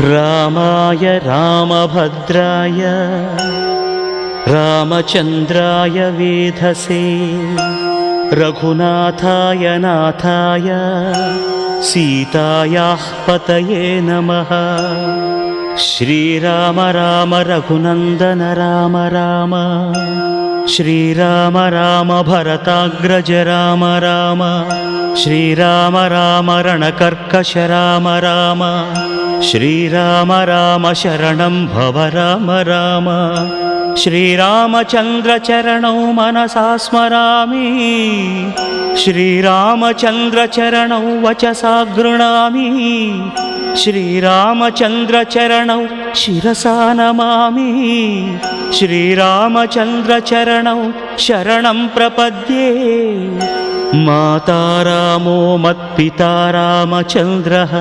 रामाय रामभद्राय रामचन्द्राय वेधसे रघुनाथाय नाथाय सीतायाः पतये नमः। श्रीराम राम रघुनन्दन राम राम श्रीराम राम भरताग्रज राम राम श्रीराम राम रणकर्कश राम राम श्रीराम राम शरणं भव राम राम। श्रीरामचन्द्र चरणौ मनसा स्मरामि श्रीरामचन्द्र चरणौ वचसा गृह्णामि श्रीरामचन्द्र चरणौ शिरसा नमामि श्रीरामचन्द्र चरणौ शरणं प्रपद्ये। माता रामो मत्पिता रामचन्द्रः